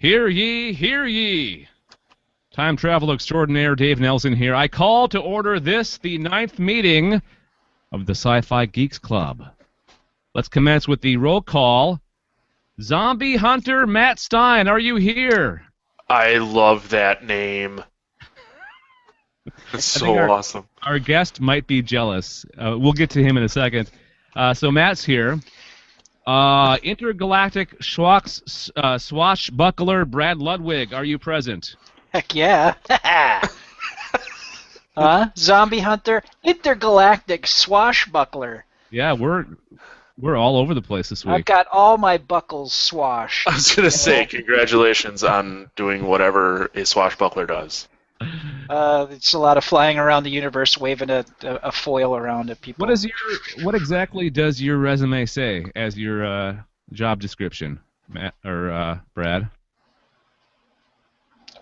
Hear ye, hear ye! Time travel extraordinaire Dave Nelson here. I call to order this, the 9th meeting of the SciFi Geeks Club. Let's commence with the roll call. Zombie Hunter Matt Stein, are you here? I love that name. It's so awesome. Our guest might be jealous. We'll get to him in a second. So Matt's here. Intergalactic swashbuckler Brad Ludwig, are you present? Heck yeah. Zombie Hunter, intergalactic swashbuckler. Yeah, we're all over the place this week. I've got all my buckles swashed. I was going to say, congratulations on doing whatever a swashbuckler does. It's a lot of flying around the universe, waving a foil around at people. What exactly does your resume say as your job description, Matt or Brad?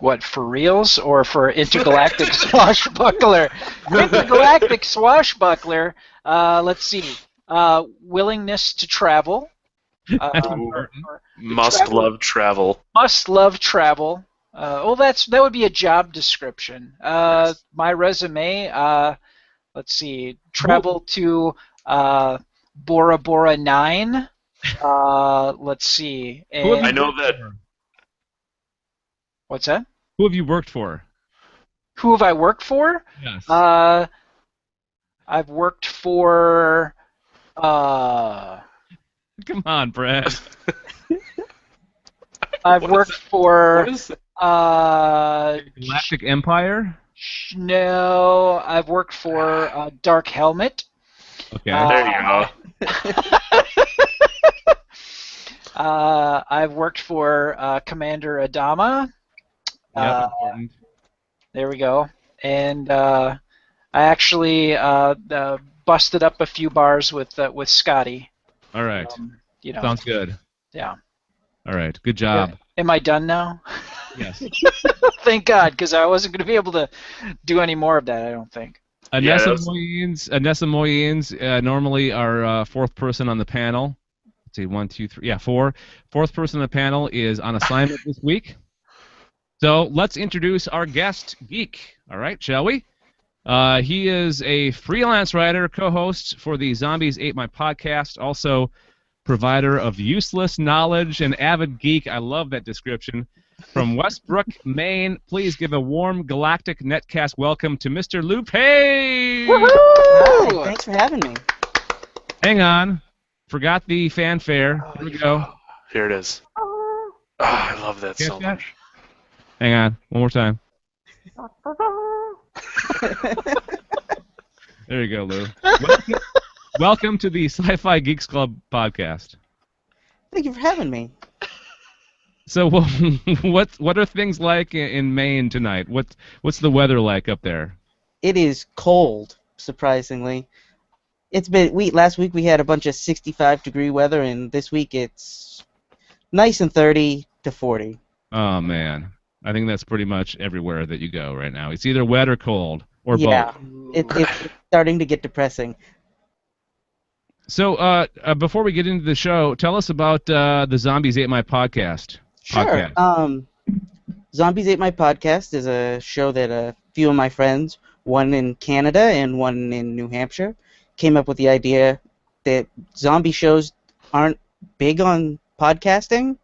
What, for reals or for intergalactic swashbuckler? Intergalactic swashbuckler. Let's see. Willingness to travel. Must love travel. Must love travel. That would be a job description. My resume, let's see, travel to Bora Bora 9. Let's see. I know that. What's that? Who have you worked for? Who have I worked for? Yes. I've worked for. Come on, Brad. I've worked for. Galactic Empire? No, I've worked for Dark Helmet. Okay. There you go. I've worked for Commander Adama. Important. There we go. And I actually busted up a few bars with Scotty. All right. Sounds good. Yeah. All right. Good job. Am I done now? Yes. Thank God, because I wasn't going to be able to do any more of that, I don't think. Anessa Moyens normally our fourth person on the panel. Let's see, 1, 2, 3. Yeah, 4. Fourth person on the panel is on assignment this week. So let's introduce our guest, Geek. All right, shall we? He is a freelance writer, co-host for the Zombies Ate My podcast, also provider of useless knowledge and avid geek. I love that description. From Westbrook, Maine, please give a warm galactic netcast welcome to Mr. Lou Page! Woohoo! Hi, thanks for having me. Hang on. Forgot the fanfare. Here we go. Here it is. Oh, I love that so much. Hang on. One more time. There you go, Lou. Welcome to the SciFi Geeks Club podcast. Thank you for having me. So, what are things like in Maine tonight? What's the weather like up there? It is cold, surprisingly. Last week we had a bunch of 65-degree weather, and this week it's nice and 30 to 40. Oh man, I think that's pretty much everywhere that you go right now. It's either wet or cold or both. Yeah, it's starting to get depressing. So, before we get into the show, tell us about the Zombies Ate My podcast. Sure. Zombies Ate My podcast is a show that a few of my friends, one in Canada and one in New Hampshire, came up with the idea that zombie shows aren't big on podcasting.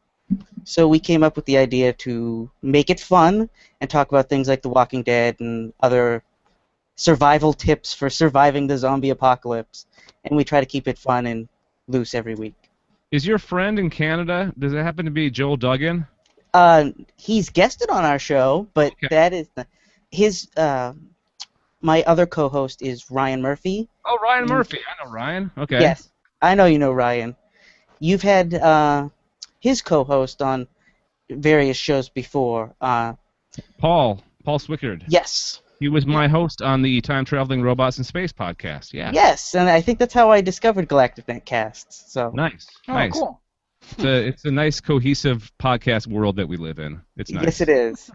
So we came up with the idea to make it fun and talk about things like The Walking Dead and other survival tips for surviving the zombie apocalypse. And we try to keep it fun and loose every week. Is your friend in Canada, does it happen to be Joel Duggan? He's guested on our show, but that is his. My other co-host is Ryan Murphy. Oh, Ryan Murphy. I know Ryan. Okay. Yes, I know you know Ryan. You've had his co-host on various shows before. Paul Swickard. Yes. He was my host on the Time Traveling Robots in Space podcast. Yeah. Yes, and I think that's how I discovered Galactic Netcasts. So. Nice. Oh, nice. Cool. It's a nice, cohesive podcast world that we live in. It's nice. Yes, it is.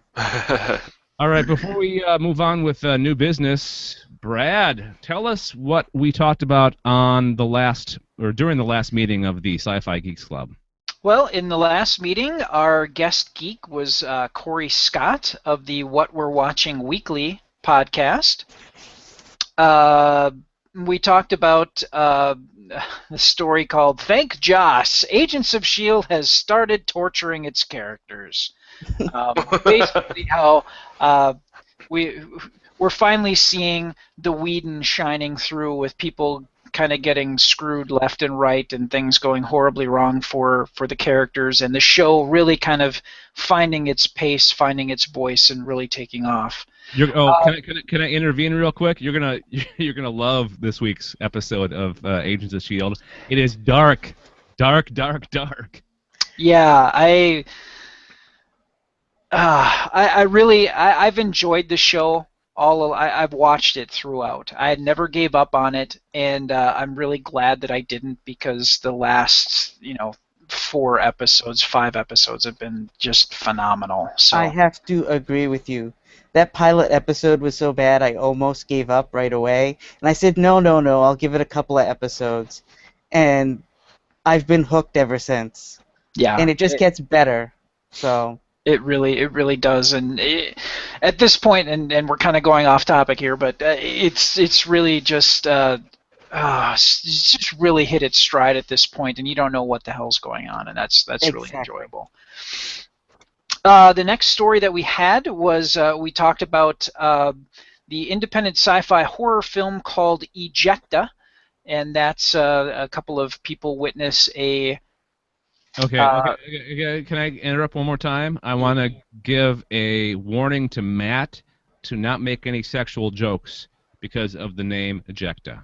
All right, before we move on with new business, Brad, tell us what we talked about on the last, or during the last meeting of the SciFi Geeks Club. Well, in the last meeting, our guest geek was Corey Scott of the What We're Watching Weekly podcast. Uh, we talked about the story called "Thank Joss, Agents of S.H.I.E.L.D. has started torturing its characters." Basically, how we're finally seeing the Whedon shining through with people kind of getting screwed left and right and things going horribly wrong for the characters, and the show really kind of finding its pace, finding its voice, and really taking off. Can I intervene real quick? You're gonna love this week's episode of Agents of S.H.I.E.L.D. It is dark, dark, dark, dark. Yeah, I've enjoyed the show. I've watched it throughout. I never gave up on it, and I'm really glad that I didn't, because the last 5 episodes have been just phenomenal. So I have to agree with you. That pilot episode was so bad I almost gave up right away. And I said, no, I'll give it a couple of episodes. And I've been hooked ever since. yeah, And it just gets better. So it really does. And at this point, and we're kind of going off topic here, but it's really just it's just really hit its stride at this point, and you don't know what the hell's going on, and that's really Exactly. enjoyable. The next story that we had was we talked about the independent sci-fi horror film called Ejecta, and that's a couple of people witness a... Okay. Can I interrupt one more time? I want to give a warning to Matt to not make any sexual jokes because of the name Ejecta.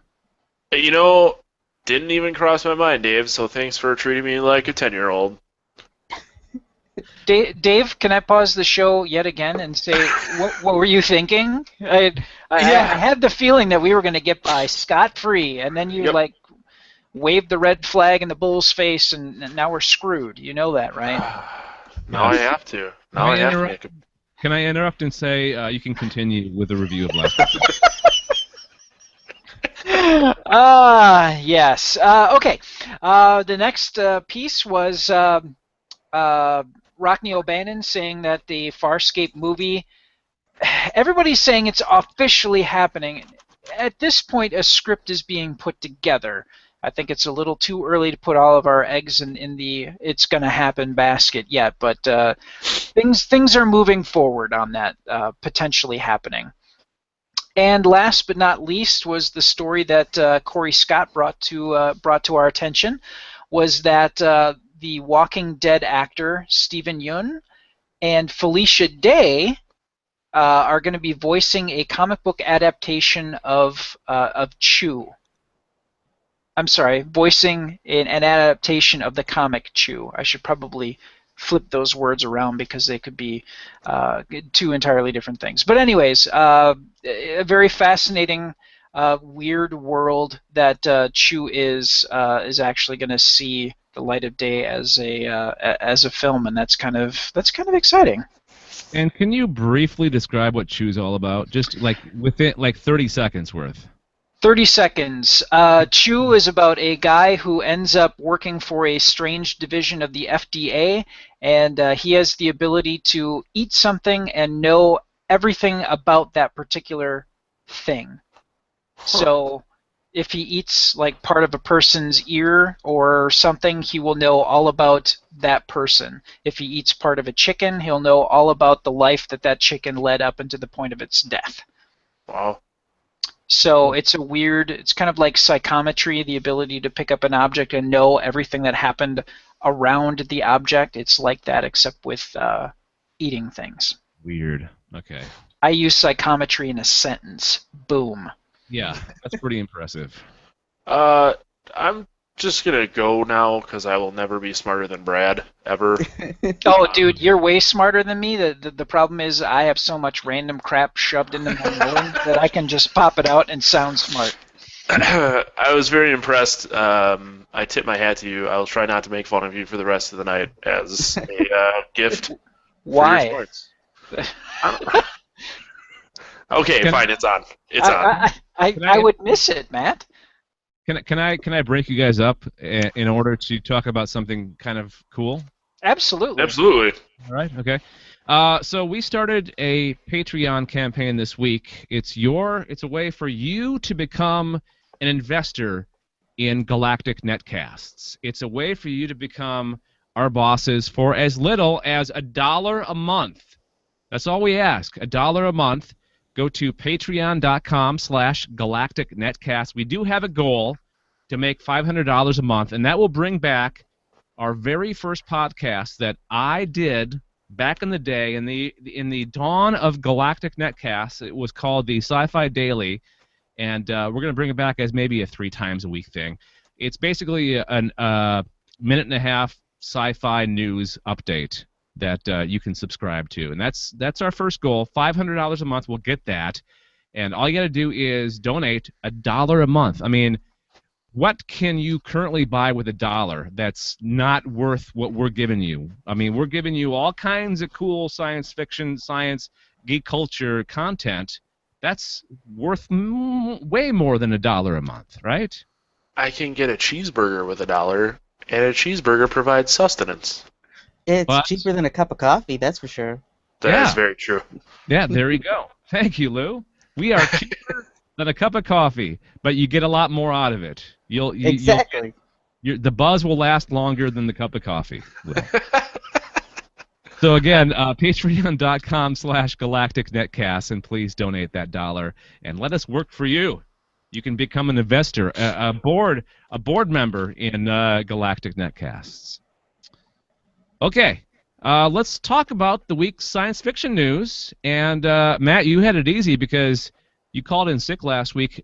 Didn't even cross my mind, Dave, so thanks for treating me like a 10-year-old. Dave, can I pause the show yet again and say, what were you thinking? I had the feeling that we were going to get by scot-free, and then you waved the red flag in the bull's face, and now we're screwed. You know that, right? Now I have to. Now I have to make Can I interrupt and say you can continue with the review of last episode? Yes. Okay. The next piece was Rockney O'Bannon saying that the Farscape movie, everybody's saying it's officially happening. At this point, a script is being put together. I think it's a little too early to put all of our eggs in the "it's going to happen" basket yet, but things are moving forward on that potentially happening. And last but not least was the story that Corey Scott brought to our attention, was that the Walking Dead actor Steven Yeun and Felicia Day are going to be voicing a comic book adaptation of Chew. I'm sorry, voicing an adaptation of the comic Chew. I should probably flip those words around because they could be two entirely different things. But anyways, a very fascinating, weird world that Chew is actually going to see the light of day as a film, and that's kind of exciting. And can you briefly describe what Chew's all about? Just within 30 seconds worth. 30 seconds. Chew is about a guy who ends up working for a strange division of the FDA, and he has the ability to eat something and know everything about that particular thing. So if he eats part of a person's ear or something, he will know all about that person. If he eats part of a chicken, he'll know all about the life that chicken led up into the point of its death. Wow. So it's kind of like psychometry, the ability to pick up an object and know everything that happened around the object. It's like that, except with eating things. Weird. Okay. I use psychometry in a sentence. Boom. Yeah, that's pretty impressive. I'm just gonna go now because I will never be smarter than Brad ever. Oh, dude, you're way smarter than me. The problem is I have so much random crap shoved into my brain that I can just pop it out and sound smart. I was very impressed. I tip my hat to you. I will try not to make fun of you for the rest of the night as a gift. Why? For your smarts. Okay, fine. It's on. It's on. I would miss it, Matt. Can I break you guys up in order to talk about something kind of cool? Absolutely. Absolutely. All right. Okay. So we started a Patreon campaign this week. It's a way for you to become an investor in Galactic Netcasts. It's a way for you to become our bosses for as little as $1 a month. That's all we ask. $1 a month. Go to patreon.com/Galactic Netcast. We do have a goal to make $500 a month, and that will bring back our very first podcast that I did back in the day in the dawn of Galactic Netcasts. It was called the Sci-Fi Daily, and we're going to bring it back as maybe a 3 times a week thing. It's basically a minute and a half sci-fi news update that you can subscribe to, and that's our first goal. $500 a month, we'll get that, and all you got to do is donate $1 a month. I mean, what can you currently buy with $1 that's not worth what we're giving you? I mean, we're giving you all kinds of cool science fiction, science, geek culture content. That's worth way more than $1 a month, right? I can get a cheeseburger with $1, and a cheeseburger provides sustenance. It's cheaper than a cup of coffee, that's for sure. That is very true. Yeah, there you go. Thank you, Lou. We are cheaper than a cup of coffee, but you get a lot more out of it. Exactly. The buzz will last longer than the cup of coffee. So again, patreon.com/Galactic Netcast, and please donate that $1 and let us work for you. You can become an investor, a board member in Galactic Netcasts. Okay, let's talk about the week's science fiction news. And Matt, you had it easy because you called in sick last week,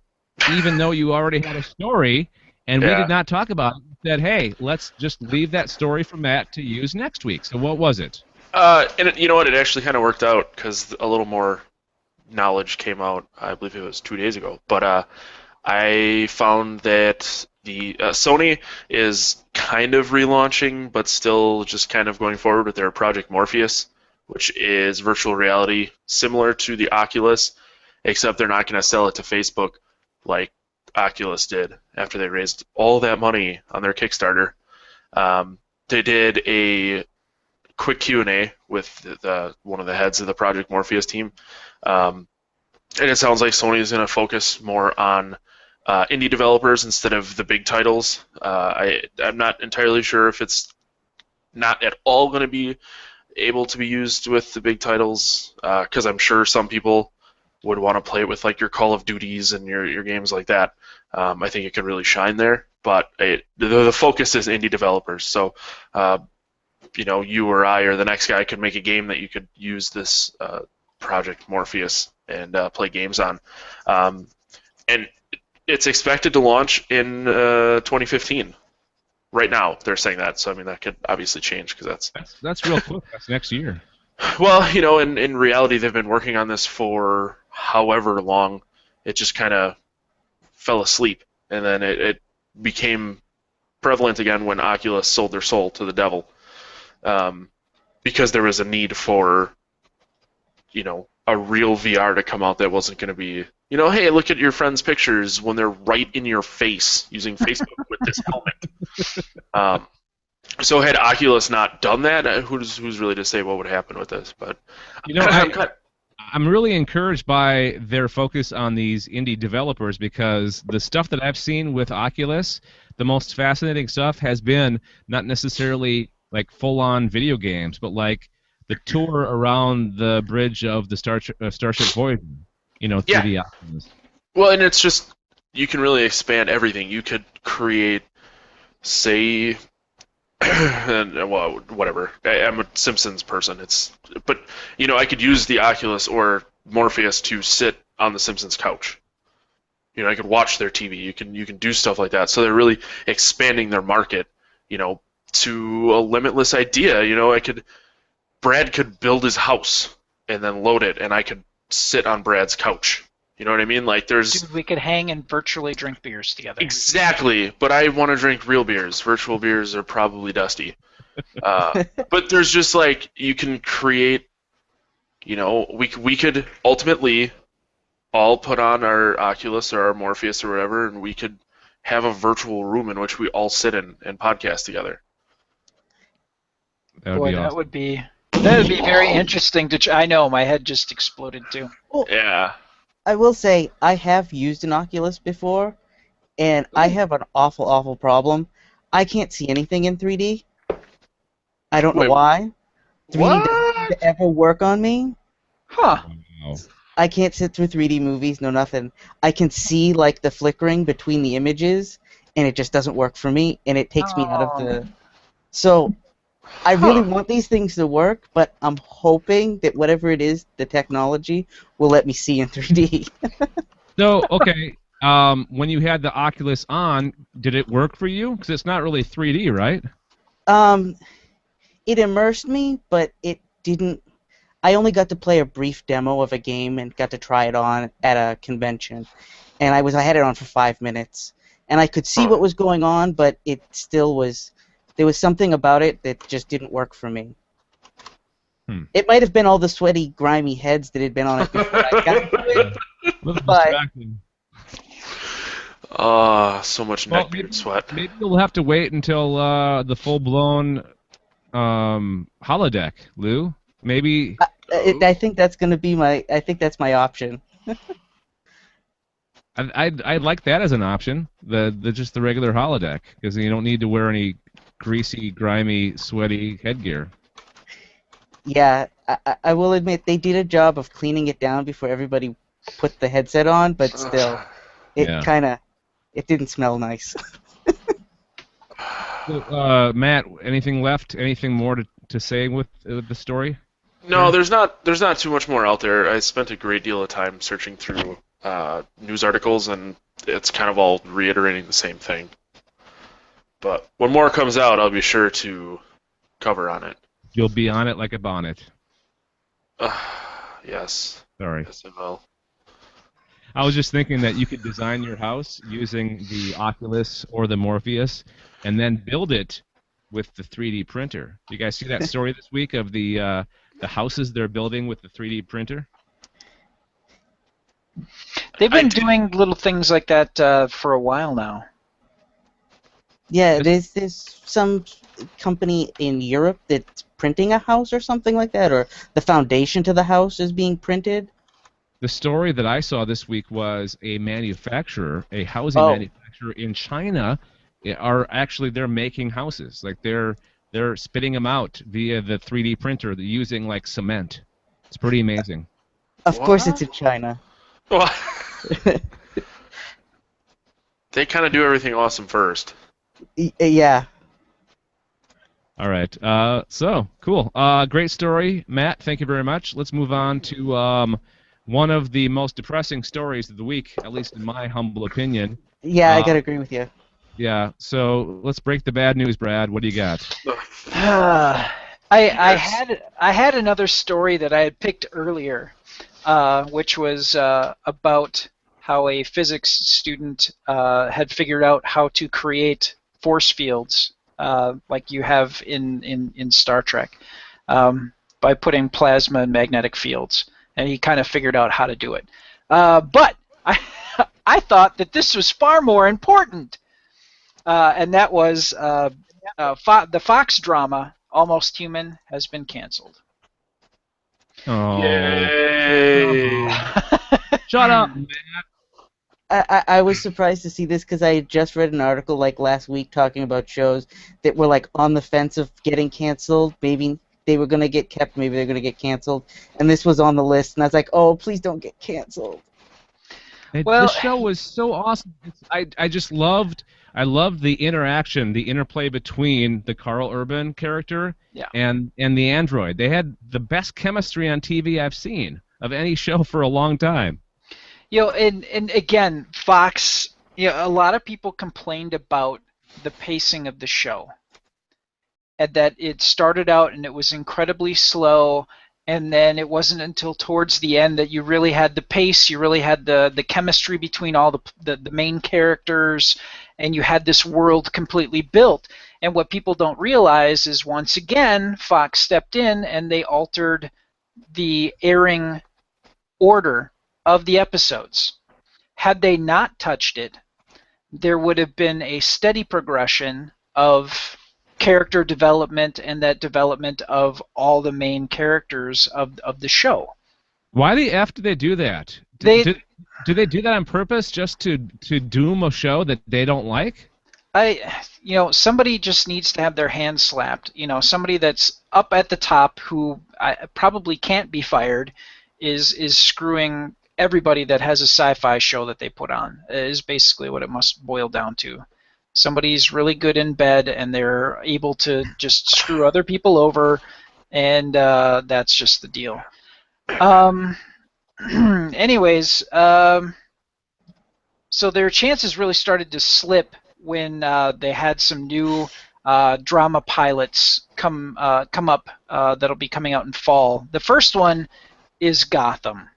even though you already had a story, and we did not talk about it. We said, hey, let's just leave that story for Matt to use next week. So what was it? And you know what? It actually kind of worked out because a little more knowledge came out. I believe it was 2 days ago. But I found that the Sony is kind of relaunching, but still just kind of going forward with their Project Morpheus, which is virtual reality similar to the Oculus, except they're not going to sell it to Facebook like Oculus did after they raised all that money on their Kickstarter. They did a quick Q&A with one of the heads of the Project Morpheus team, and it sounds like Sony is going to focus more on indie developers instead of the big titles. I'm not entirely sure if it's not at all going to be able to be used with the big titles, because I'm sure some people would want to play it with like your Call of Duties and your games like that. I think it could really shine there, but the focus is indie developers. So, you or I or the next guy could make a game that you could use this Project Morpheus and play games on. And it's expected to launch in 2015. Right now, they're saying that. So, I mean, that could obviously change because that's real quick. That's next year. Well, in reality, they've been working on this for however long. It just kind of fell asleep, and then it became prevalent again when Oculus sold their soul to the devil, because there was a need for, a real VR to come out that wasn't going to be, hey, look at your friend's pictures when they're right in your face using Facebook with this helmet. So had Oculus not done that, who's really to say what would happen with this? But I'm really encouraged by their focus on these indie developers, because the stuff that I've seen with Oculus, the most fascinating stuff has been not necessarily like full-on video games, but like the tour around the bridge of the Starship Voyager, through the Oculus. Well, and it's just, you can really expand everything. You could create, say, well, whatever. I'm a Simpsons person. But I could use the Oculus or Morpheus to sit on the Simpsons couch. I could watch their TV. You can do stuff like that. So they're really expanding their market, to a limitless idea. Brad could build his house and then load it, and I could sit on Brad's couch. You know what I mean? Like, Dude, we could hang and virtually drink beers together. Exactly, but I want to drink real beers. Virtual beers are probably dusty. But there's just like, you can create, we could ultimately all put on our Oculus or our Morpheus or whatever, and we could have a virtual room in which we all sit in and podcast together. That would Boy, be that awesome. would be very interesting to. I know my head just exploded too. Well, Yeah. I will say I have used an Oculus before, and I have an awful, awful problem. I can't see anything in 3D. I don't know Wait, why. 3D doesn't seem what? to ever work on me. Huh. Wow. I can't sit through 3D movies, no nothing. I can see like the flickering between the images, and it just doesn't work for me, and it takes me out of Oh. the. So I really Huh. want these things to work, but I'm hoping that whatever it is, the technology will let me see in 3D. So, okay, when you had the Oculus on, did it work for you? Because it's not really 3D, right? um, it immersed me, but it didn't. I only got to play a brief demo of a game and got to try it on at a convention, and I had it on for 5 minutes, and I could see Huh. what was going on, but it still was. There was something about it that just didn't work for me. It might have been all the sweaty, grimy heads that had been on it before I got to it, A little but distracting. So much Well, neckbeard sweat. maybe you'll have to wait until the full-blown holodeck, Lou. Maybe. I think that's gonna be my. I think that's my option. I'd like that as an option. The just the regular holodeck, because you don't need to wear any greasy, grimy, sweaty headgear. Yeah, I will admit they did a job of cleaning it down before everybody put the headset on, but still, Yeah. it didn't smell nice. So, Matt, anything left? Anything more to say with the story? No, Yeah. there's not too much more out there. I spent a great deal of time searching through news articles, and it's kind of all reiterating the same thing. But when more comes out, I'll be sure to cover on it. You'll be on it like a bonnet. Yes. Sorry. Yes, I will. I was just thinking that you could design your house using the Oculus or the Morpheus, and then build it with the 3D printer. You guys see that story this week of the houses they're building with the 3D printer? They've been doing little things like that for a while now. Yeah, there's some company in Europe that's printing a house or something like that, or the foundation to the house is being printed. The story that I saw this week was a manufacturer, a housing Oh. manufacturer in China, they're making houses. Like they're spitting them out via the 3D printer using like cement. It's pretty amazing. Of course, What? it's in China. Well, they kind of do everything awesome first. Yeah. All right. So cool. Great story, Matt. Thank you very much. Let's move on to one of the most depressing stories of the week, at least in my humble opinion. Yeah, I gotta agree with you. Yeah. So let's break the bad news, Brad. What do you got? I had another story that I had picked earlier, which was about how a physics student had figured out how to create force fields like you have in Star Trek by putting plasma and magnetic fields, and he kind of figured out how to do it. But I thought that this was far more important, and that was the Fox drama Almost Human has been canceled. Oh. Yay! Shut up, Matt. I was surprised to see this because I had just read an article like last week talking about shows that were like on the fence of getting canceled. Maybe they were gonna get kept, maybe they're gonna get canceled, and this was on the list. And I was like, oh, please don't get canceled. Well, the show was so awesome. I just loved the interaction, the interplay between the Carl Urban character and the android. They had the best chemistry on TV I've seen of any show for a long time. And again, Fox, a lot of people complained about the pacing of the show, and that it started out and it was incredibly slow, and then it wasn't until towards the end that you really had the pace, you really had the chemistry between all the main characters, and you had this world completely built. And what people don't realize is, once again, Fox stepped in and they altered the airing order of the episodes. Had they not touched it, there would have been a steady progression of character development and that development of all the main characters of the show. Why the F do they do that? They Do they do that on purpose just to doom a show that they don't like? Somebody just needs to have their hand slapped. Somebody that's up at the top who probably can't be fired is screwing everybody that has a sci-fi show that they put on, is basically what it must boil down to. Somebody's really good in bed and they're able to just screw other people over, and that's just the deal. Anyways, so their chances really started to slip when they had some new drama pilots come up that'll be coming out in fall. The first one is Gotham.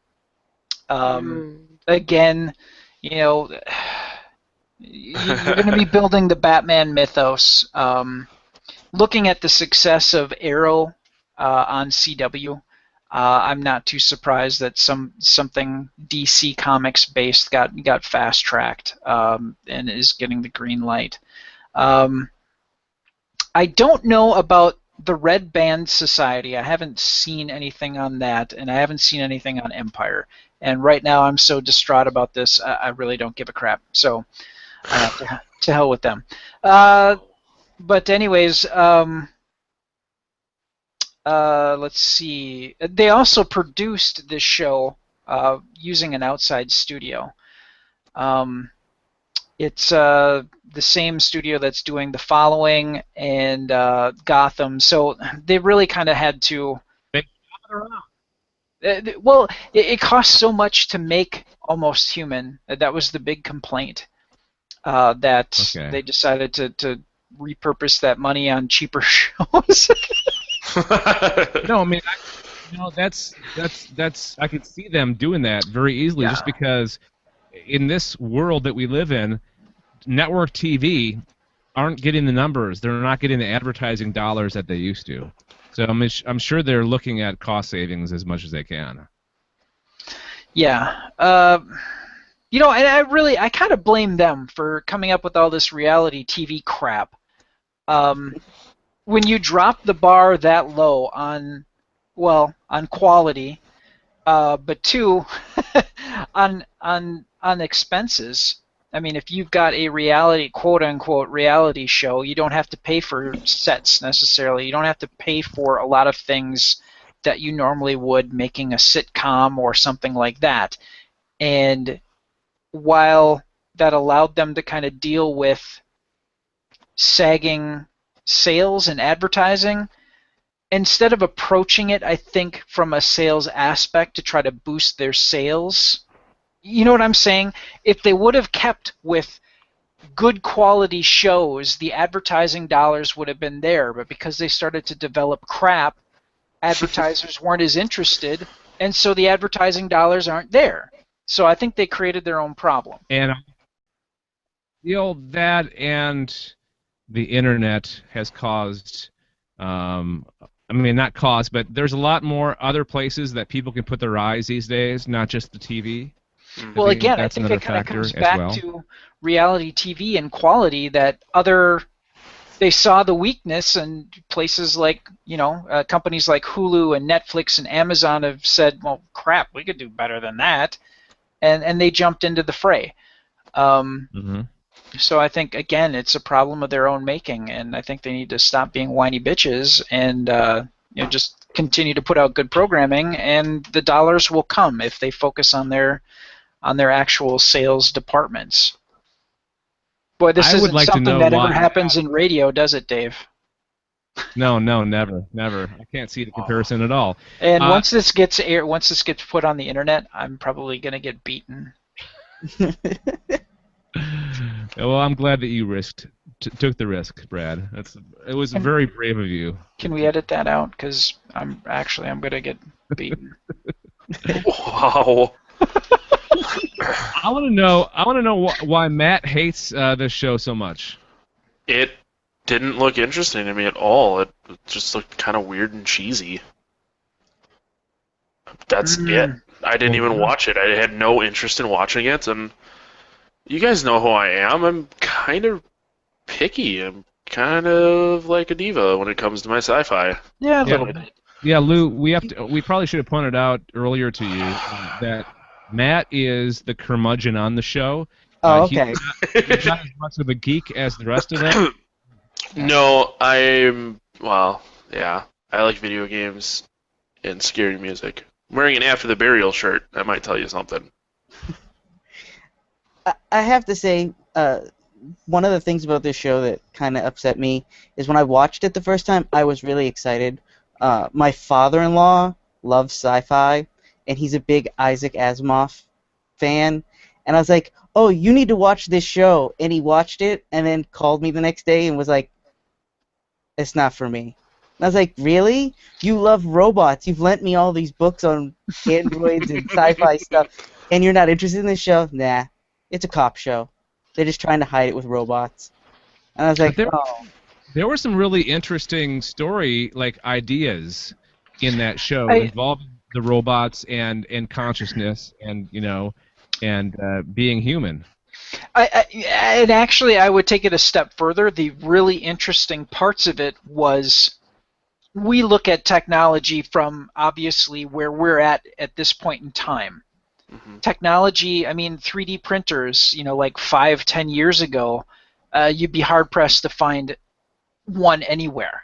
Again, you're going to be building the Batman mythos. Looking at the success of Arrow on CW, I'm not too surprised that something DC Comics based got fast tracked and is getting the green light. I don't know about the Red Band Society. I haven't seen anything on that, and I haven't seen anything on Empire. And right now, I'm so distraught about this. I really don't give a crap. So, to hell with them. But anyways. Let's see. They also produced this show using an outside studio. It's the same studio that's doing The Following and Gotham, so they really kind of had to. Well, it costs so much to make Almost Human. That was the big complaint. They decided to repurpose that money on cheaper shows. No, I mean, that's I could see them doing that very easily, just because in this world that we live in, network TV aren't getting the numbers. They're not getting the advertising dollars that they used to. So I'm sure they're looking at cost savings as much as they can. Yeah. And I kind of blame them for coming up with all this reality TV crap. When you drop the bar that low on quality, but two, on expenses. I mean, if you've got a reality, quote-unquote, reality show, you don't have to pay for sets necessarily. You don't have to pay for a lot of things that you normally would making a sitcom or something like that. And while that allowed them to kind of deal with sagging sales and advertising, instead of approaching it, I think, from a sales aspect to try to boost their sales, you know what I'm saying? If they would have kept with good quality shows, the advertising dollars would have been there, but because they started to develop crap, advertisers weren't as interested, and so the advertising dollars aren't there. So I think they created their own problem. And that and the internet has caused, not caused, but there's a lot more other places that people can put their eyes these days, not just the TV. Well, again, I think it kind of comes back to reality TV and quality that they saw the weakness, and places like, companies like Hulu and Netflix and Amazon have said, well, crap, we could do better than that, and they jumped into the fray. So I think, again, it's a problem of their own making, and I think they need to stop being whiny bitches and just continue to put out good programming, and the dollars will come if they focus on their actual sales departments. Boy, this isn't something that ever happens in radio, does it, Dave? No, never. I can't see the comparison at all. And once this gets put on the internet, I'm probably gonna get beaten. Well, I'm glad that you took the risk, Brad. It was very brave of you. Can we edit that out? Because I'm gonna get beaten. Wow. I want to know why Matt hates this show so much. It didn't look interesting to me at all. It just looked kind of weird and cheesy. That's it. I didn't even watch it. I had no interest in watching it, and You guys know who I am. I'm kind of picky. I'm kind of like a diva when it comes to my sci-fi. Yeah, a Yeah. little bit. Yeah, Lou, we probably should have pointed out earlier to you that Matt is the curmudgeon on the show. Oh, He's okay. not as much of a geek as the rest of them. No, yeah. I like video games and scary music. I'm wearing an After the Burial shirt. That might tell you something. I have to say, one of the things about this show that kind of upset me is when I watched it the first time, I was really excited. My father-in-law loves sci-fi, and he's a big Isaac Asimov fan. And I was like, oh, you need to watch this show. And he watched it and then called me the next day and was like, it's not for me. And I was like, really? You love robots. You've lent me all these books on androids and sci-fi stuff, and you're not interested in this show? Nah, it's a cop show. They're just trying to hide it with robots. And I was like, oh. There were some really interesting story ideas in that show involving the robots and consciousness and being human. And actually, I would take it a step further. The really interesting parts of it was we look at technology from obviously where we're at this point in time. Mm-hmm. Technology, I mean, 3D printers, like 5-10 years ago, you'd be hard-pressed to find one anywhere.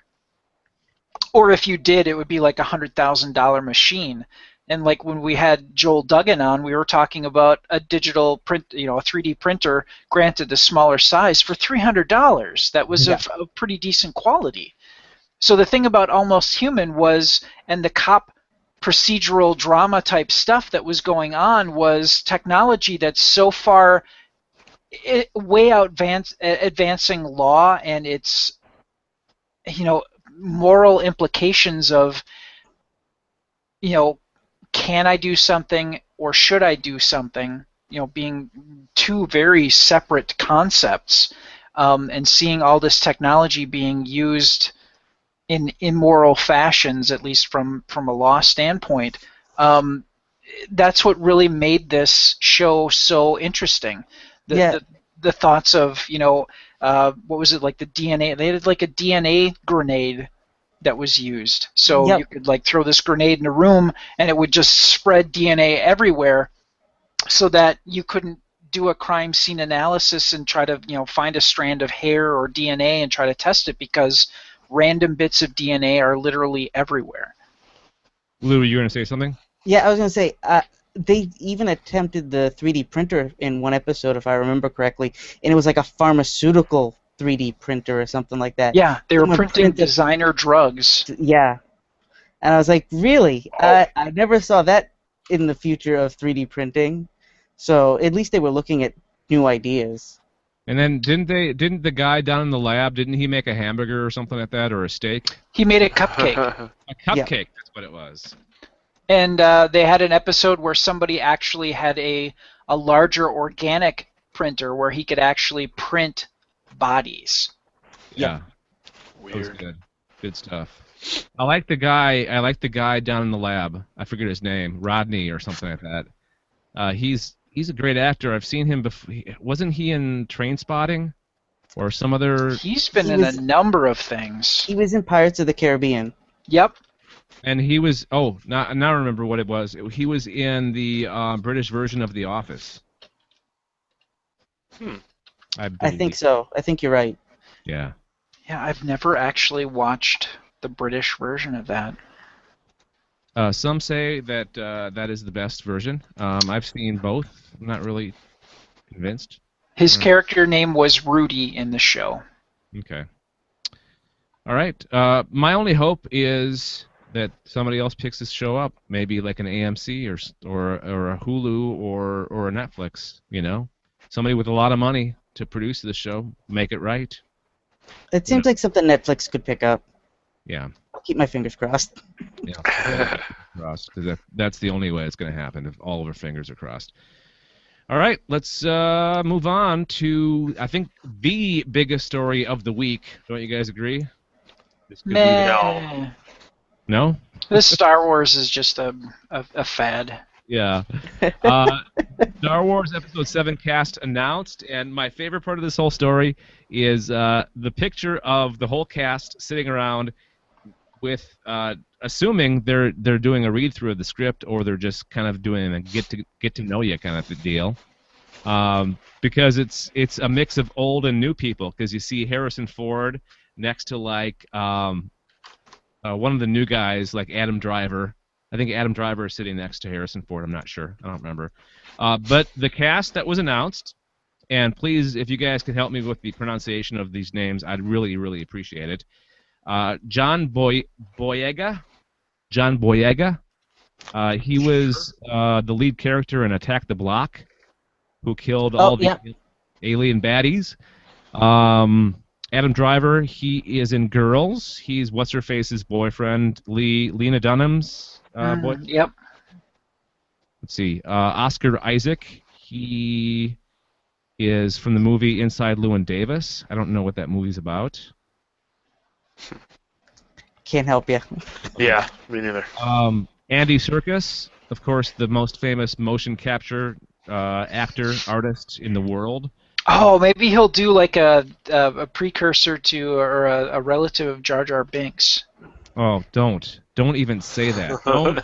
Or if you did, it would be like a $100,000 machine. And like when we had Joel Duggan on, we were talking about a digital print, a 3D printer, granted a smaller size, for $300. That was of pretty decent quality. So the thing about Almost Human was, and the cop procedural drama type stuff that was going on, was technology that's so far way out advancing law and its moral implications of can I do something or should I do something, being two very separate concepts, and seeing all this technology being used in immoral fashions, at least from a law standpoint. That's what really made this show so interesting. The thoughts of, what was it, like the DNA? They had like a DNA grenade that was used. So you could like throw this grenade in a room and it would just spread DNA everywhere, so that you couldn't do a crime scene analysis and try to find a strand of hair or DNA and try to test it, because random bits of DNA are literally everywhere. Lou, you were going to say something? Yeah, I was going to say, they even attempted the 3D printer in one episode, if I remember correctly, and it was like a pharmaceutical 3D printer or something like that. Yeah, they were printing designer drugs. Yeah. And I was like, really? I never saw that in the future of 3D printing. So at least they were looking at new ideas. And then didn't the guy down in the lab, didn't he make a hamburger or something like that, or a steak? He made a cupcake. A cupcake, that's what it was. And they had an episode where somebody actually had a larger organic printer where he could actually print bodies. Yeah. Weird. That was good. Good stuff. I like the guy down in the lab. I forget his name, Rodney or something like that. He's a great actor. I've seen him before. Wasn't he in Trainspotting or some other? He's been in a number of things. He was in Pirates of the Caribbean. Yep. And he was now I remember what it was. He was in the British version of The Office. I think so. I think you're right. Yeah. Yeah, I've never actually watched the British version of that. Some say that that is the best version. I've seen both. I'm not really convinced. His character name was Rudy in the show. Okay. All right. My only hope is that somebody else picks this show up, maybe like an AMC or a Hulu or a Netflix. Somebody with a lot of money to produce the show, make it right. It seems like something Netflix could pick up. Yeah. I'll keep my fingers crossed. Yeah. Crossed, because that's the only way it's going to happen, if all of our fingers are crossed. All right, let's move on to, I think, the biggest story of the week. Don't you guys agree? No? This Star Wars is just a fad. Yeah. Star Wars Episode 7 cast announced, and my favorite part of this whole story is the picture of the whole cast sitting around with, assuming they're doing a read through of the script, or they're just kind of doing a get to know you kind of a deal. Because it's a mix of old and new people. Because you see Harrison Ford next to like one of the new guys, like Adam Driver. I think Adam Driver is sitting next to Harrison Ford. I'm not sure. I don't remember. But the cast that was announced, and please, if you guys could help me with the pronunciation of these names, I'd really, really appreciate it. John Boyega. John Boyega. He was the lead character in Attack the Block, who killed all the alien baddies. Adam Driver, he is in Girls. He's what's-her-face's boyfriend, Lena Dunham's boyfriend. Yep. Let's see. Oscar Isaac, he is from the movie Inside Llewyn Davis. I don't know what that movie's about. Can't help you. Yeah, me neither. Andy Serkis, of course, the most famous motion capture actor, artist in the world. Oh, maybe he'll do like a precursor to or a relative of Jar Jar Binks. Oh, don't even say that. Don't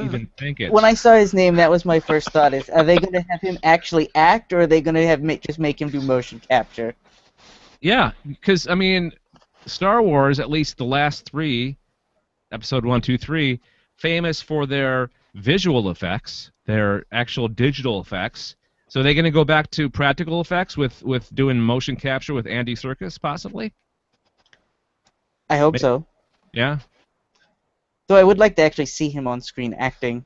even think it. When I saw his name, that was my first thought: is are they going to have him actually act, or are they going to have just make him do motion capture? Yeah, because I mean, Star Wars, at least the last three, Episode 1, 2, 3, famous for their visual effects, their actual digital effects. So are they going to go back to practical effects with doing motion capture with Andy Serkis, possibly? I hope so. Yeah? Though I would like to actually see him on screen acting.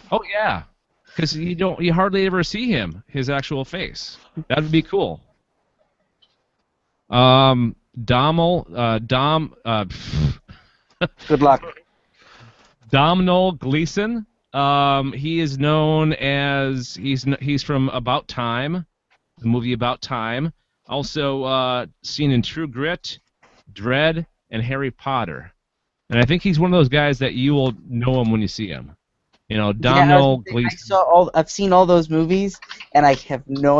Oh, yeah. Because you hardly ever see him, his actual face. That would be cool. Dom... Good luck. Domhnall Gleeson. He is known as he's from About Time, the movie About Time. Also seen in True Grit, Dread, and Harry Potter. And I think he's one of those guys that you will know him when you see him. You know, Domhnall Gleeson. I've seen all those movies, and I have no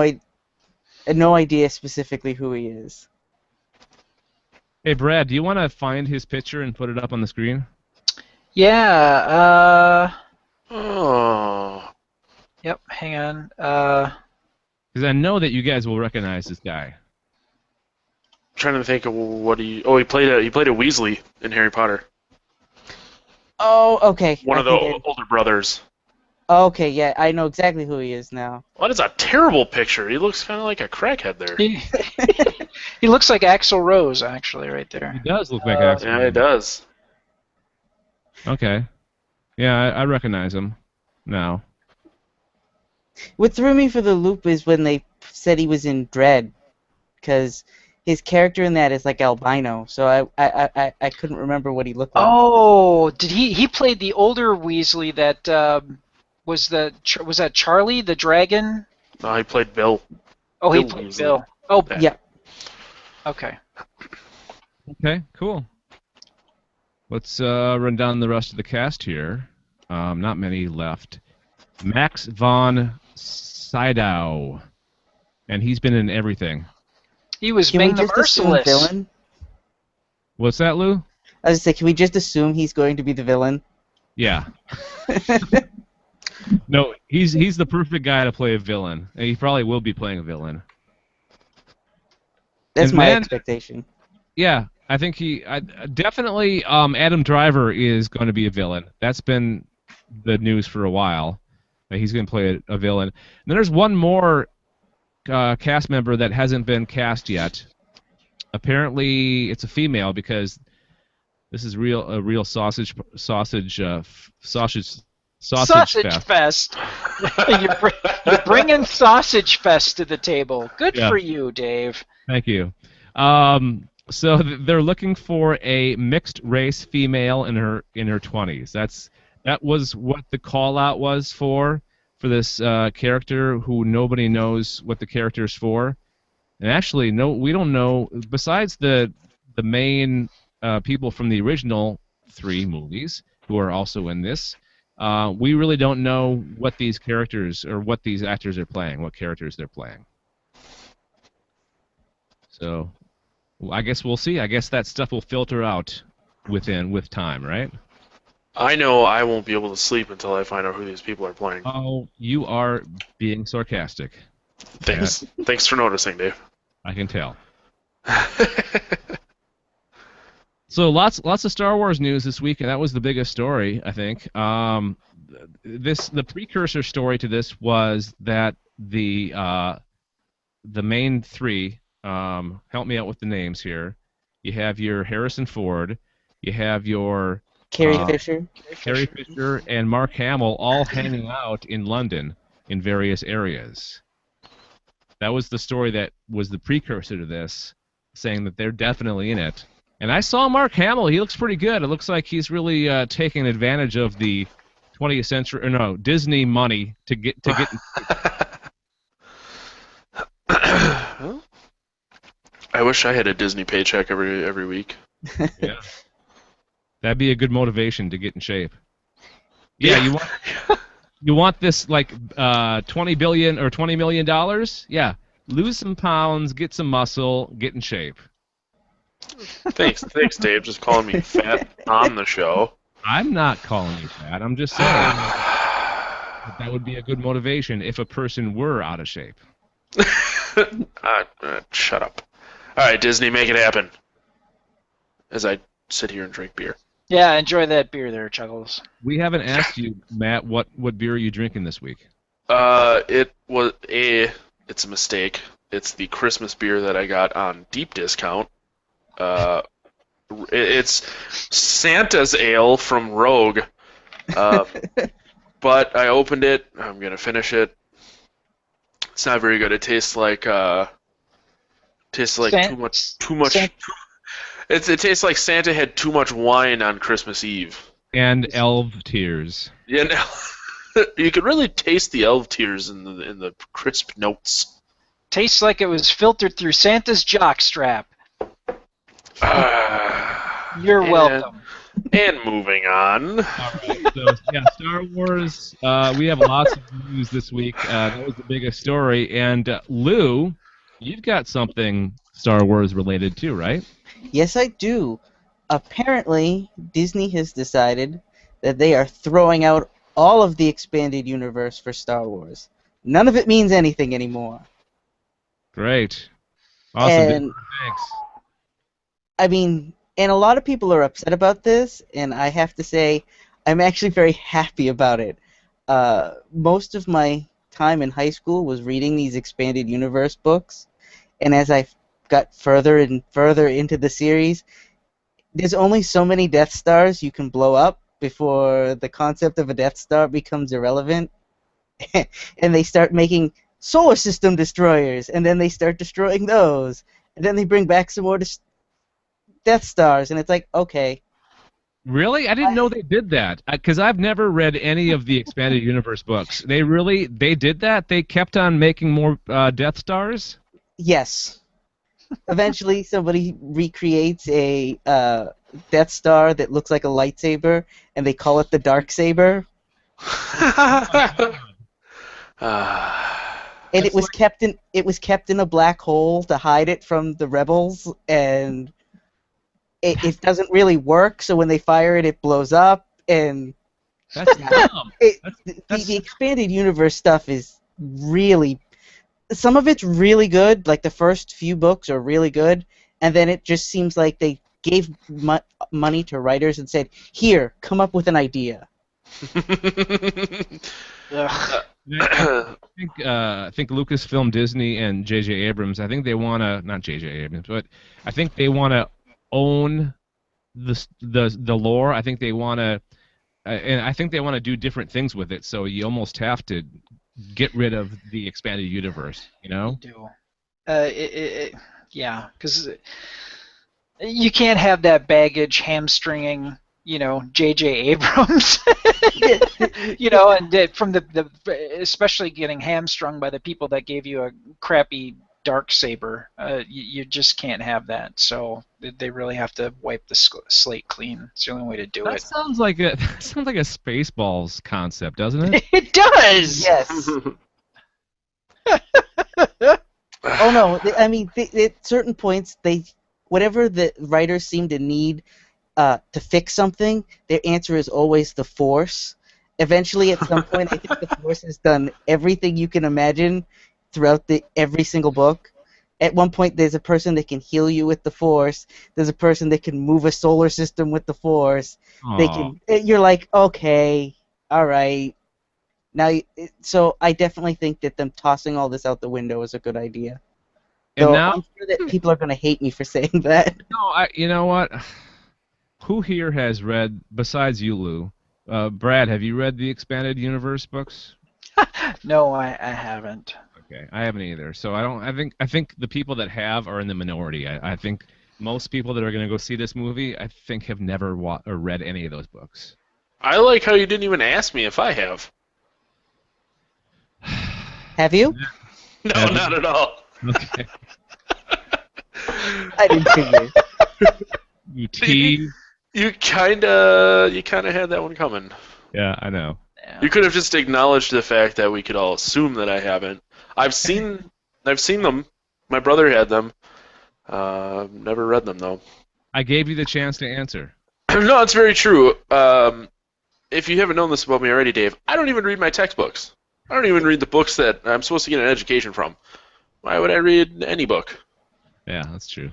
idea specifically who he is. Hey, Brad, do you want to find his picture and put it up on the screen? Yeah. Oh. Yep. Hang on. Because I know that you guys will recognize this guy. I'm trying to think of what he. Oh, he played a Weasley in Harry Potter. Oh, okay. One of the older brothers. Okay, yeah, I know exactly who he is now. Well, that is a terrible picture. He looks kind of like a crackhead there. He looks like Axl Rose, actually, right there. He does look like Axl. Yeah, he does. Okay. Yeah, I recognize him now. What threw me for the loop is when they said he was in Dread, because his character in that is like albino, so I couldn't remember what he looked like. Oh, did he played the older Weasley that was that Charlie the dragon? No, he played Bill. Oh, Bill he played Weasley. Bill. Oh, Yeah. okay. Okay, cool. Let's run down the rest of the cast here. Not many left. Max von Sydow, and he's been in everything. He was Can we Ming the just assume Merciless. villain? What's that, Lou? I was gonna say, can we just assume he's going to be the villain? Yeah. No, he's the perfect guy to play a villain, and he probably will be playing a villain. That's And my then- expectation. Yeah, I think definitely Adam Driver is going to be a villain. That's been the news for a while. That he's going to play a villain. And then there's one more cast member that hasn't been cast yet. Apparently, it's a female because this is a real sausage fest. You're bringing Sausage Fest to the table. Good Yeah. for you, Dave. Thank you. So they're looking for a mixed race female in her 20s. That was what the call out was for this character who nobody knows what the character is for. And actually, no, we don't know. Besides the main people from the original 3 movies who are also in this, we really don't know what these characters or what these actors are playing, what characters they're playing. So I guess we'll see. I guess that stuff will filter out with time, right? I know I won't be able to sleep until I find out who these people are playing. Oh, you are being sarcastic. Thanks. Thanks for noticing, Dave. I can tell. So lots of Star Wars news this week, and that was the biggest story, I think. The precursor story to this was that the main three, help me out with the names here. You have your Harrison Ford, you have your Carrie Fisher. Carrie Fisher and Mark Hamill all hanging out in London in various areas. That was the story that was the precursor to this, saying that they're definitely in it. And I saw Mark Hamill. He looks pretty good. It looks like he's really taking advantage of the 20th century, or no, Disney money to get. Well, I wish I had a Disney paycheck every week. Yeah. That'd be a good motivation to get in shape. Yeah, you want this like $20 billion or $20 million? Yeah, lose some pounds, get some muscle, get in shape. Thanks, Dave. Just calling me fat on the show. I'm not calling you fat. I'm just saying that would be a good motivation if a person were out of shape. Shut up. All right, Disney, make it happen. As I sit here and drink beer. Yeah, enjoy that beer there, Chuggles. We haven't asked you, Matt, what beer are you drinking this week? It's a mistake. It's the Christmas beer that I got on deep discount. It's Santa's Ale from Rogue. But I opened it. I'm gonna finish it. It's not very good. It tastes like too much. It tastes like Santa had too much wine on Christmas Eve. And elf tears. Yeah, no, you could really taste the elf tears in the crisp notes. Tastes like it was filtered through Santa's jockstrap. You're welcome. And moving on. All right. So, yeah, Star Wars. We have lots of news this week. That was the biggest story. And Lou, you've got something Star Wars related too, right? Yes, I do. Apparently, Disney has decided that they are throwing out all of the expanded universe for Star Wars. None of it means anything anymore. Great. Awesome. And, thanks. I mean, and a lot of people are upset about this, and I have to say, I'm actually very happy about it. Most of my time in high school was reading these expanded universe books, and as I got further and further into the series, there's only so many Death Stars you can blow up before the concept of a Death Star becomes irrelevant. And they start making solar system destroyers, and then they start destroying those, and then they bring back some more Death Stars, and it's like, okay. Really? I didn't know they did that, because I've never read any of the expanded universe books. They did that? They kept on making more Death Stars? Yes. Eventually, somebody recreates a Death Star that looks like a lightsaber, and they call it the Dark Saber. And it was kept in a black hole to hide it from the rebels, and it doesn't really work. So when they fire it, it blows up, and that's dumb. The expanded universe stuff is really. Some of it's really good, like the first few books are really good, and then it just seems like they gave money to writers and said, "Here, come up with an idea." I think Lucasfilm, Disney, and J.J. Abrams. I think they not J.J. Abrams, but I think they want to own the lore. I think they want to, and I think they want to do different things with it. So you almost have to get rid of the expanded universe, you know? You do. Yeah, because you can't have that baggage hamstringing, J.J. Abrams, and from the especially getting hamstrung by the people that gave you a crappy Darksaber. You just can't have that. So they really have to wipe the slate clean. It's the only way to do That it. sounds like a Spaceballs concept, doesn't it? It does. Yes. Oh no! I mean, at certain points, whatever the writers seem to need to fix something, their answer is always the Force. Eventually, at some point, I think the Force has done everything you can imagine throughout every single book. At one point, there's a person that can heal you with the Force. There's a person that can move a solar system with the Force. They can. You're like, okay, all right. Now, so I definitely think that them tossing all this out the window is a good idea. And Though now, I'm sure that people are going to hate me for saying that. no, you know what? Who here has read, besides you, Lou? Brad, have you read the Expanded Universe books? No, I haven't. Okay, I haven't either. So I think the people that have are in the minority. I think most people that are going to go see this movie, I think, have never or read any of those books. I like how you didn't even ask me if I have. Have you? No, not at all. Okay. I didn't figure. You tease. You kinda had that one coming. Yeah, I know. Yeah. You could have just acknowledged the fact that we could all assume that I haven't. I've seen them. My brother had them. Never read them though. I gave you the chance to answer. No, it's very true. If you haven't known this about me already, Dave, I don't even read my textbooks. I don't even read the books that I'm supposed to get an education from. Why would I read any book? Yeah, that's true.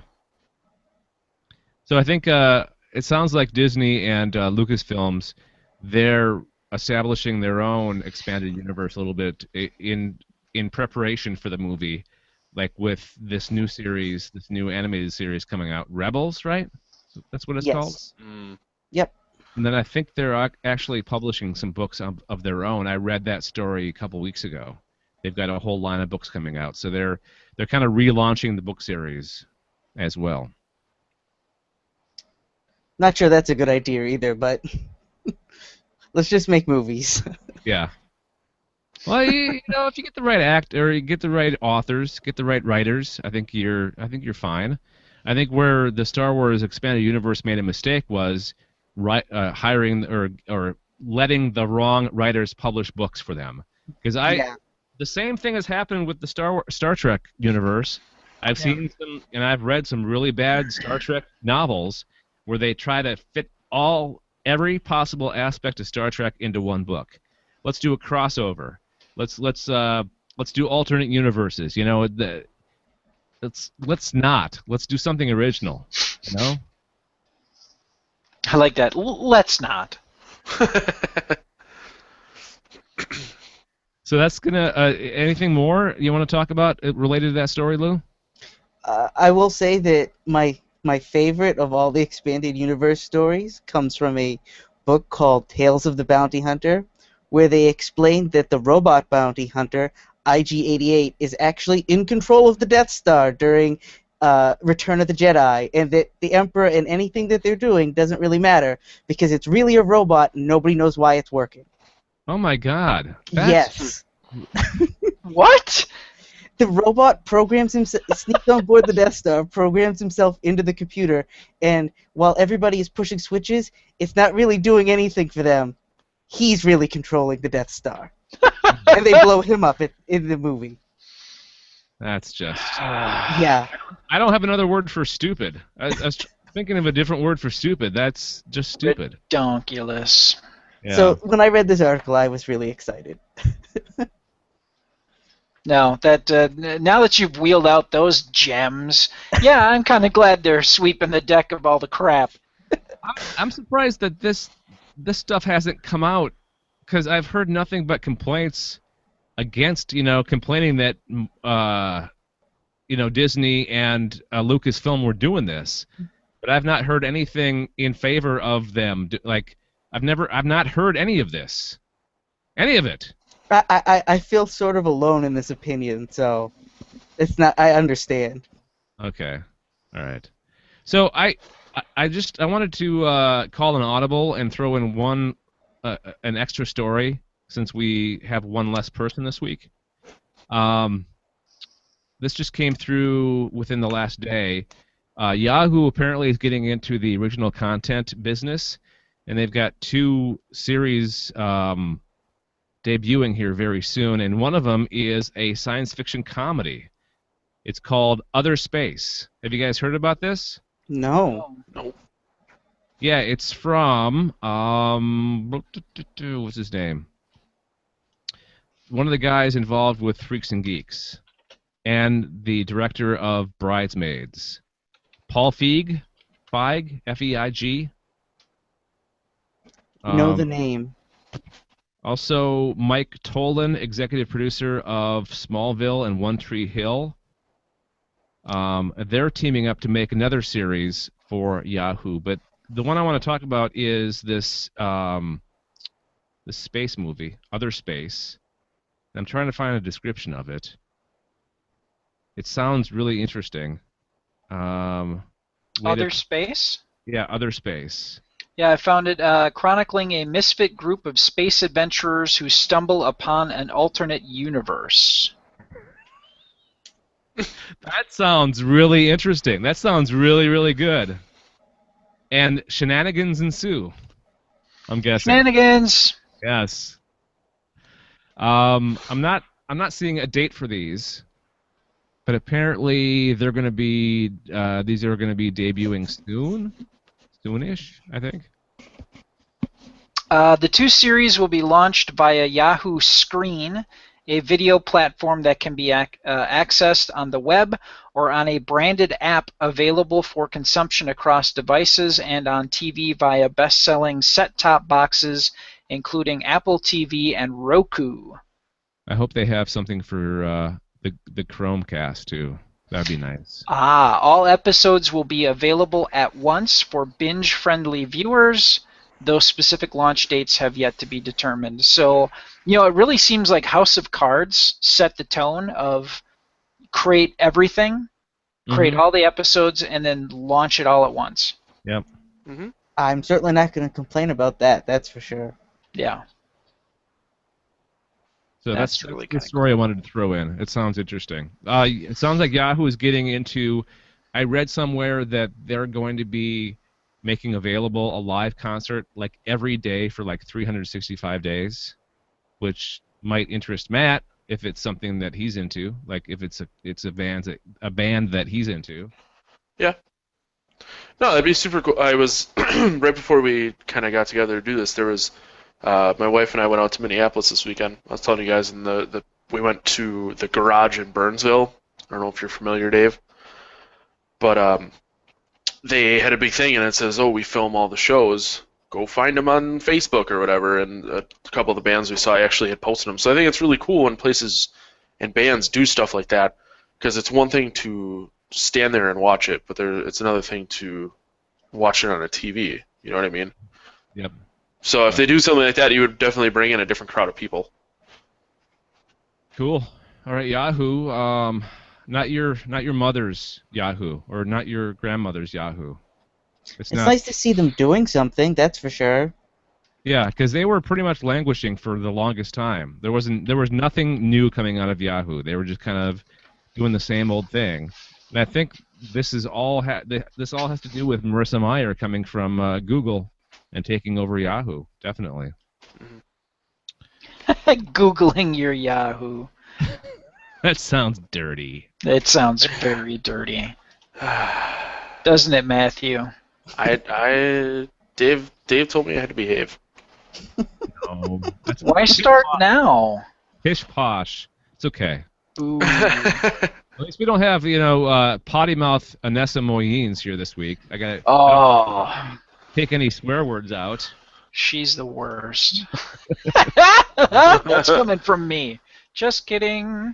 So I think it sounds like Disney and Lucasfilms, they're establishing their own expanded universe a little bit in preparation for the movie, like with this new series, this new animated series coming out, Rebels, right? That's what it's called? Mm. Yep. And then I think they're actually publishing some books of their own. I read that story a couple weeks ago. They've got a whole line of books coming out, so they're kind of relaunching the book series as well. Not sure that's a good idea either, but let's just make movies. Yeah. Well, you know, if you get the right actor, you get the right authors, get the right writers, I think you're fine. I think where the Star Wars Expanded Universe made a mistake was hiring or letting the wrong writers publish books for them. Because the same thing has happened with the Star Trek universe. I've seen some, and I've read some really bad Star Trek novels where they try to fit every possible aspect of Star Trek into one book. Let's do a crossover. Let's do alternate universes. You know, let's do something original. You know. I like that. Let's not. So that's gonna. Anything more you want to talk about related to that story, Lou? I will say that my favorite of all the expanded universe stories comes from a book called Tales of the Bounty Hunter, where they explain that the robot bounty hunter IG-88 is actually in control of the Death Star during Return of the Jedi, and that the Emperor and anything that they're doing doesn't really matter because it's really a robot and nobody knows why it's working. Oh my God! Yes. What? The robot programs himself, sneaks on board the Death Star, programs himself into the computer, and while everybody is pushing switches, it's not really doing anything for them. He's really controlling the Death Star. And they blow him up in the movie. That's just. Yeah. I don't have another word for stupid. I was thinking of a different word for stupid. That's just stupid. Redonkulous. Yeah. So when I read this article, I was really excited. No, now that you've wheeled out those gems, yeah, I'm kind of glad they're sweeping the deck of all the crap. I'm surprised that this stuff hasn't come out, because I've heard nothing but complaints against, complaining that Disney and Lucasfilm were doing this, but I've not heard anything in favor of them. Like, I've not heard any of this, any of it. I feel sort of alone in this opinion, so it's not. I understand. Okay, all right. So I wanted to call an audible and throw in an extra story since we have one less person this week. this just came through within the last day. Yahoo apparently is getting into the original content business, and they've got 2 series debuting here very soon, and one of them is a science fiction comedy. It's called Other Space. Have you guys heard about this? No. Nope. Yeah, it's from what's his name? One of the guys involved with Freaks and Geeks, and the director of Bridesmaids, Paul Feig, F-E-I-G. Know the name. Also, Mike Tolan, executive producer of Smallville and One Tree Hill. They're teaming up to make another series for Yahoo, but the one I want to talk about is this space movie, Other Space. I'm trying to find a description of it. It sounds really interesting. Other Space? Yeah, Other Space. Yeah, I found it chronicling a misfit group of space adventurers who stumble upon an alternate universe. That sounds really interesting. That sounds really, really good. And shenanigans ensue, I'm guessing. Shenanigans! Yes. I'm not seeing a date for these, but apparently they're going to be these are going to be debuting soonish, I think. The 2 series will be launched via Yahoo Screen, a video platform that can be accessed on the web or on a branded app available for consumption across devices and on TV via best-selling set-top boxes, including Apple TV and Roku. I hope they have something for the Chromecast too. That'd be nice. All episodes will be available at once for binge-friendly viewers, though specific launch dates have yet to be determined. So, it really seems like House of Cards set the tone of create everything, create all the episodes, and then launch it all at once. Yep. Mm-hmm. I'm certainly not going to complain about that, that's for sure. Yeah. So that's really the story I wanted to throw in. It sounds interesting. It sounds like Yahoo is getting into. I read somewhere that they're going to be making available a live concert like every day for like 365 days, which might interest Matt if it's something that he's into. Like if it's a band that he's into. Yeah. No, that'd be super cool. I was right before we kind of got together to do this. There was my wife and I went out to Minneapolis this weekend. I was telling you guys, and we went to the Garage in Burnsville. I don't know if you're familiar, Dave, but they had a big thing, and it says, "Oh, we film all the shows. Go find them on Facebook or whatever." And a couple of the bands we saw actually had posted them. So I think it's really cool when places and bands do stuff like that, because it's one thing to stand there and watch it, but it's another thing to watch it on a TV. You know what I mean? Yep. So if they do something like that, you would definitely bring in a different crowd of people. Cool. All right, Yahoo. Not your mother's Yahoo, or not your grandmother's Yahoo. It's nice to see them doing something, that's for sure. Yeah, because they were pretty much languishing for the longest time. There was nothing new coming out of Yahoo. They were just kind of doing the same old thing. And I think this all has to do with Marissa Mayer coming from Google and taking over Yahoo. Definitely. Googling your Yahoo. That sounds dirty. It sounds very dirty. Doesn't it, Matthew? Dave told me I had to behave. No, Why start now? Pish posh. It's okay. Ooh. At least we don't have, potty mouth Anessa Moyens here this week. I don't take any swear words out. She's the worst. That's coming from me. Just kidding.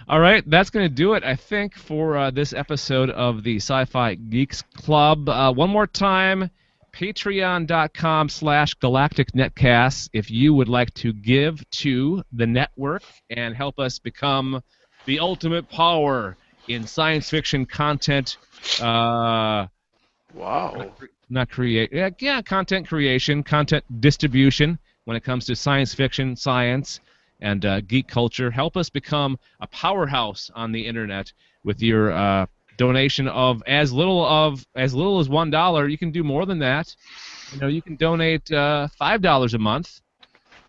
All right, that's going to do it, I think, for this episode of the Sci-Fi Geeks Club. One more time, patreon.com/galacticnetcast if you would like to give to the network and help us become the ultimate power in science fiction content. Wow. Content creation, content distribution when it comes to science fiction, science, and geek culture. Help us become a powerhouse on the internet with your donation of as little as $1. You can do more than that. You can donate $5 a month.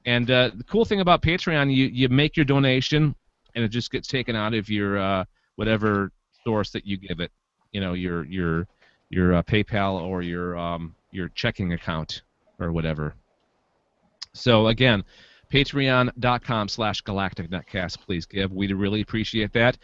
And the cool thing about Patreon, you make your donation, and it just gets taken out of your whatever source that you give it. Your PayPal or your checking account or whatever. So again, patreon.com/galacticnetcast. Please give. We'd really appreciate that.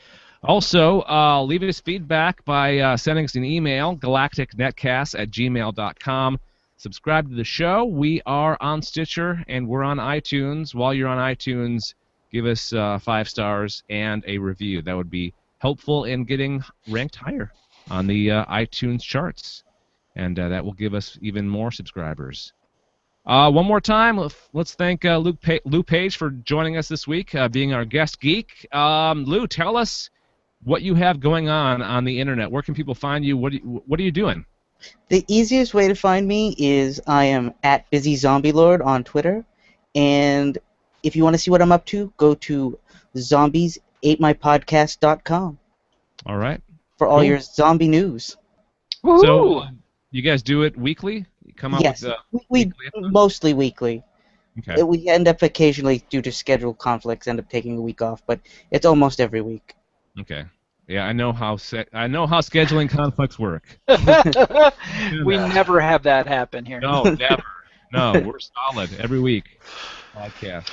Also, leave us feedback by sending us an email, galacticnetcast@gmail.com. Subscribe to the show. We are on Stitcher, and we're on iTunes. While you're on iTunes, give us 5 stars and a review. That would be helpful in getting ranked higher on the iTunes charts, and that will give us even more subscribers. One more time, let's thank Lou Page for joining us this week, being our guest geek. Lou, tell us what you have going on the internet. Where can people find you? What are you doing? The easiest way to find me is I am at BusyZombieLord on Twitter, and if you want to see what I'm up to, go to zombies8mypodcast.com. All right. For all your zombie news. Woo-hoo! So, you guys do it weekly? You come out Yes, with we weekly episodes? mostly weekly. Okay. We end up occasionally, due to schedule conflicts, end up taking a week off, but it's almost every week. Okay. Yeah, I know how scheduling conflicts work. We never have that happen here. No, never. No, we're solid every week. Podcast.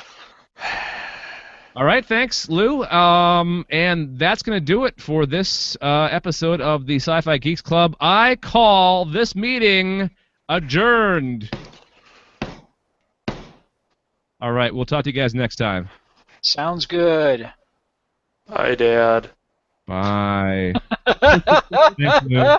All right, thanks, Lou. And that's going to do it for this episode of the SciFi Geeks Club. I call this meeting adjourned. All right, we'll talk to you guys next time. Sounds good. Hi, Dad. Bye. Thanks, Lou.